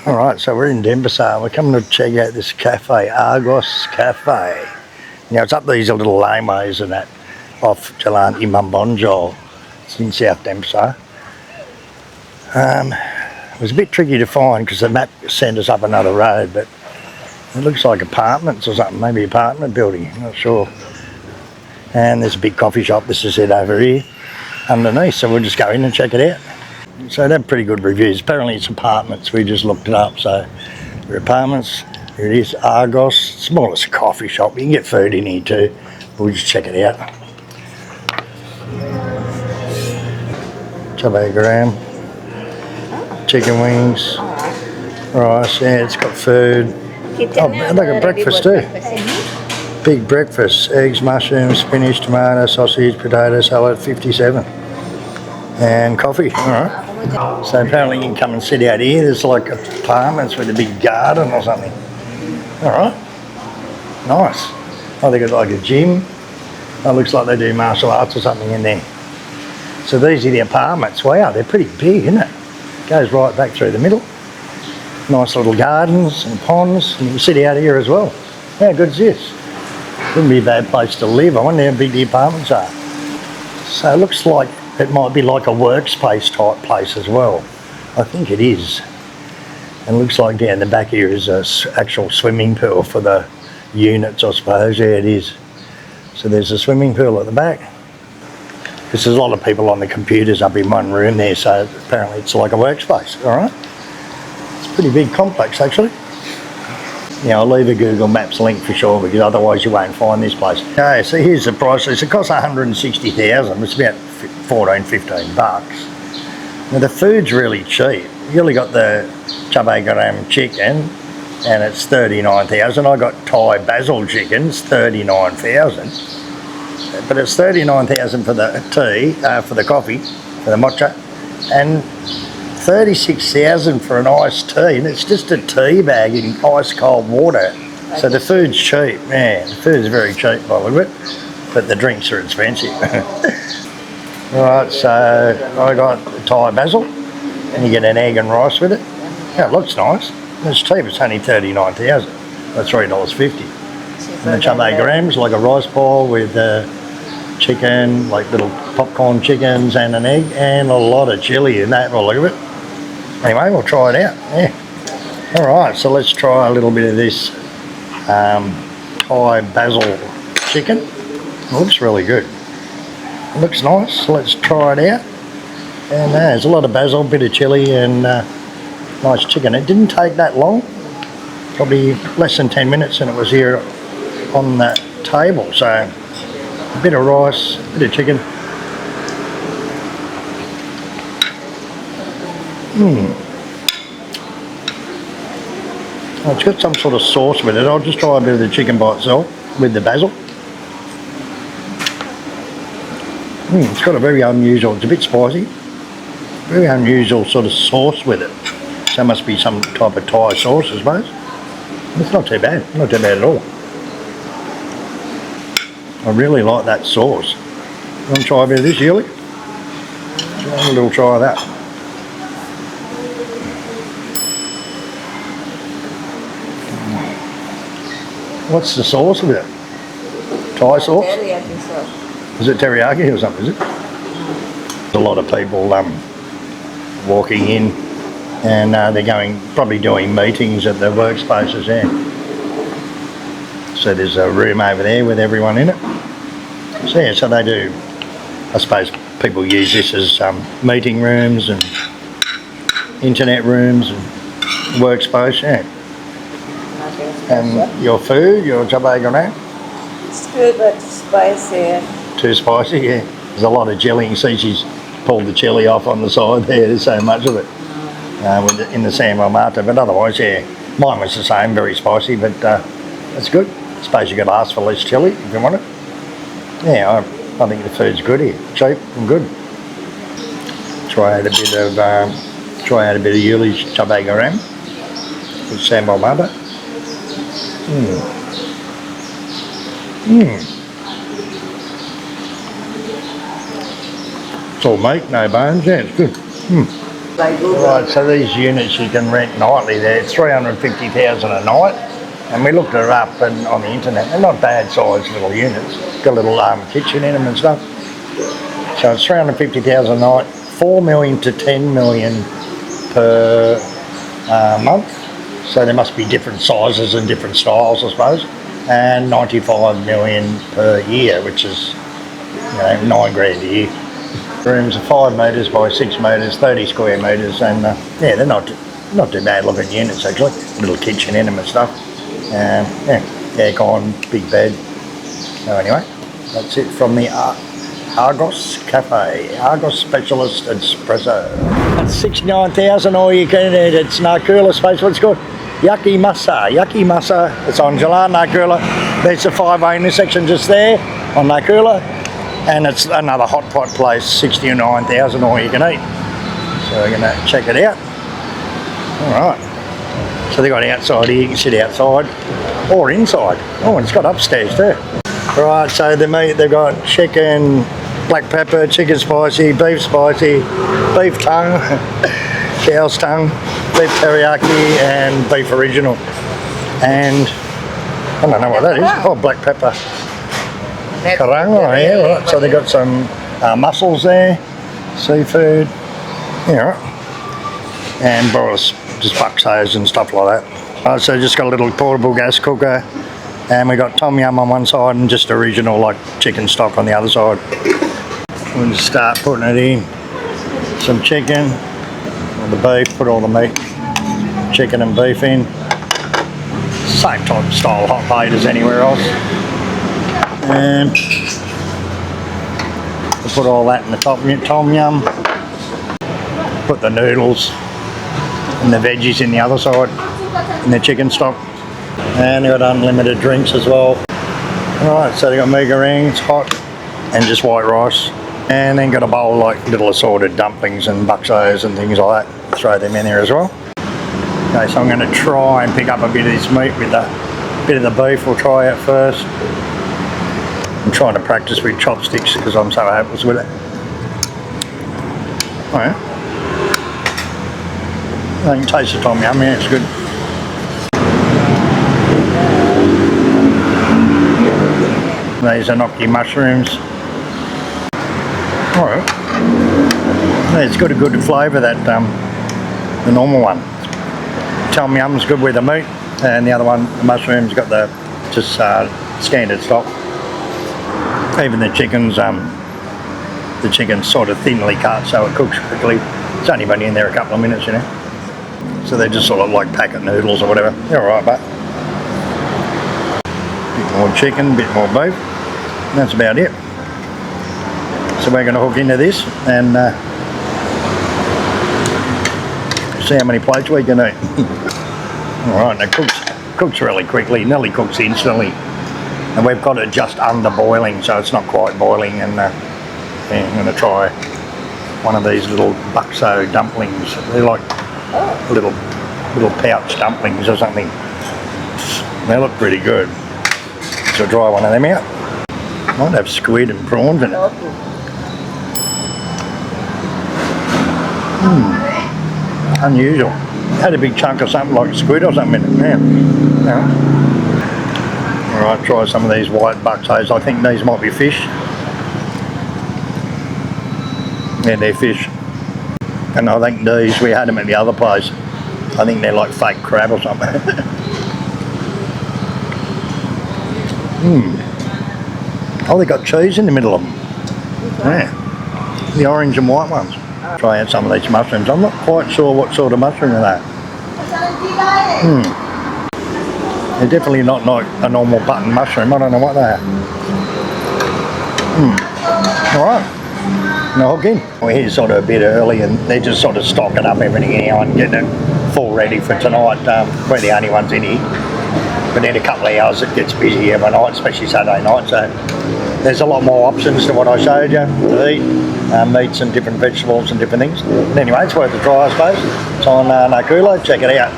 Alright, so we're in Denpasar. We're coming to check out this cafe, ARGOS Cafe. Now it's up these little laneways and that off Jalanti Mumbonjol. It's in South Denpasar. It was a bit tricky to find because the map sent us up another road, but it looks like apartments or something, maybe apartment building, I'm not sure. And there's a big coffee shop, this is it over here underneath, so we'll just go in and check it out. So they have pretty good reviews. Apparently it's apartments, we just looked it up, so they're apartments. Here it is, ARGOS. It's more or less a coffee shop. You can get food in here too, but we'll just check it out. Chubby gram, chicken wings, rice, yeah, it's got food. Oh, they got breakfast too. Big breakfast, eggs, mushrooms, spinach, tomato, sausage, potato salad, 57. And coffee, alright. So apparently you can come and sit out here. There's like apartments with a big garden or something. Alright. Nice. Oh, they got like a gym. Oh, looks like they do martial arts or something in there. So these are the apartments. Wow, they're pretty big, isn't it? Goes right back through the middle. Nice little gardens and ponds. And you can sit out here as well. How good is this? Wouldn't be a bad place to live. I wonder how big the apartments are. So it looks like it might be like a workspace type place as well. I think it is. And it looks like down the back here is an actual swimming pool for the units, I suppose. Yeah, it is. So there's a swimming pool at the back. Because there's a lot of people on the computers up in one room there, so apparently it's like a workspace, all right? It's a pretty big complex, actually. Yeah, I'll leave a Google Maps link for sure, because otherwise you won't find this place. Okay, so here's the price list. It costs $160,000. It's about 14, 15 bucks. Now the food's really cheap. You only got the chubby gram chicken, and it's $39,000. I got Thai basil chickens, $39,000. But it's $39,000 for the tea, for the coffee, for the matcha, and $36,000 for an iced tea, and it's just a tea bag in ice cold water. So the food's cheap, man. The food's very cheap by the look of it, but the drinks are expensive. Right, so I got Thai basil, and you get an egg and rice with it. Yeah, it looks nice. It's cheap. It's only $39,000. That's $3.50. And the chubby grams, like a rice bowl with chicken, like little popcorn chickens and an egg, and a lot of chilli in that. Well, look at it. Anyway, we'll try it out. Yeah. All right, so let's try a little bit of this Thai basil chicken. It looks really good. It looks nice. So let's try it out. And there's a lot of basil, a bit of chilli, and nice chicken. It didn't take that long. Probably less than 10 minutes, and it was here on that table. So a bit of rice, a bit of chicken. Oh, it's got some sort of sauce with it. I'll just try a bit of the chicken by itself with the basil. It's got a very unusual, it's a bit spicy, very unusual sort of sauce with it. So it must be some type of Thai sauce, I suppose. It's not too bad, not too bad at all. I really like that sauce. You want to try a bit of this, Yuli? Have a little try of that. What's the sauce with it? Thai sauce? Teriyaki sauce. Is it teriyaki or something, is it? There's a lot of people walking in, and they're probably doing meetings at the workspaces there. So there's a room over there with everyone in it. So yeah, so they do, I suppose people use this as meeting rooms and internet rooms and workspace, yeah. And your food, your chubby gram? It's good, but spicy. Too spicy, yeah. There's a lot of chilli. You see she's pulled the chilli off on the side there. There's so much of it in the San Mata. But otherwise, yeah, mine was the same, very spicy, but that's good. I suppose you could ask for less chilli if you want it. Yeah, I think the food's good here. Cheap and good. Try out a bit of Yuli's chubby gram with San Mata. It's all meat, no bones. Yeah, it's good. Right, so these units you can rent nightly. They're 350,000 a night, and we looked it up and on the internet. They're not bad sized little units. Got a little kitchen in them and stuff. So it's 350,000 a night, 4 million to 10 million per month. So there must be different sizes and different styles, I suppose. And 95 million per year, which is, you know, $9 grand a year. Rooms are 5 metres by 6 metres, 30 square metres, and yeah, they're not too bad looking units actually. Little kitchen in them and stuff. Yeah, aircon, big bed. So anyway, that's it from the ARGOS Cafe, ARGOS Specialist Espresso. That's 69,000 all you can eat. It's Nakula space. What's it called? YAKIMASA. YAKIMASA. It's on Jalan Nakula. There's a 5A intersection just there on Nakula. And it's another hot pot place, 69,000 all you can eat. So we're going to check it out. Alright. So they've got outside here, you can sit outside or inside. Oh, and it's got upstairs too. Right, so the meat, they've got chicken, black pepper, chicken spicy, beef tongue, cow's tongue, beef teriyaki and beef original. And I don't know what that is. Oh, black pepper. Karanga, yeah, right. So they've got some mussels there, seafood, yeah, and broilers, just buxos and stuff like that. So just got a little portable gas cooker, and we got tom yum on one side and just original like chicken stock on the other side. We'll just start putting it in. Some chicken, or the beef, put all the meat, chicken and beef in. Same type of style hot plate as anywhere else. And we'll put all that in the tom yum, put the noodles and the veggies in the other side, and the chicken stock, and they've got unlimited drinks as well. Alright, so they've got mega rings, hot, and just white rice, and then got a bowl like little assorted dumplings and buxos and things like that. Throw them in there as well. Okay, so I'm going to try and pick up a bit of this meat with a bit of the beef. We'll try out first. I'm trying to practice with chopsticks because I'm so hopeless with it. Oh yeah. I can taste the tom yum, yeah, it's good. These are gnocchi mushrooms. Alright. Yeah, it's got a good flavour, that the normal one. Tom yum's good with the meat, and the other one, the mushrooms, got the just standard stock. Even the chicken's sort of thinly cut, so it cooks quickly. It's only been in there a couple of minutes, you know. So they're just sort of like packet noodles or whatever. They're alright, but bit more chicken, bit more beef. And that's about it. So we're going to hook into this and see how many plates we can eat. Alright, and it cooks really quickly, nearly cooks instantly. And we've got it just under boiling, so it's not quite boiling. And yeah, I'm going to try one of these little buxo dumplings. They're like little pouch dumplings or something. They look pretty good. So I'll try one of them out. Might have squid and prawns in it. Unusual. Had a big chunk of something like squid or something in it. Yeah. Alright, try some of these white buxos. I think these might be fish. Yeah, they're fish. And I think these, we had them at the other place. I think they're like fake crab or something. Oh, they got cheese in the middle of them. Yeah, the orange and white ones. Try out some of these mushrooms. I'm not quite sure what sort of mushroom they are. They're definitely not like a normal button mushroom. I don't know what they are. Alright. Now hook in. We're here sort of a bit early and they're just sort of stocking up everything now and getting it full ready for tonight. We're the only ones in here. But in a couple of hours it gets busy every night, especially Saturday night. So there's a lot more options to what I showed you to eat. Meats and different vegetables and different things. But anyway, it's worth a try, I suppose. It's on Nakula. Check it out.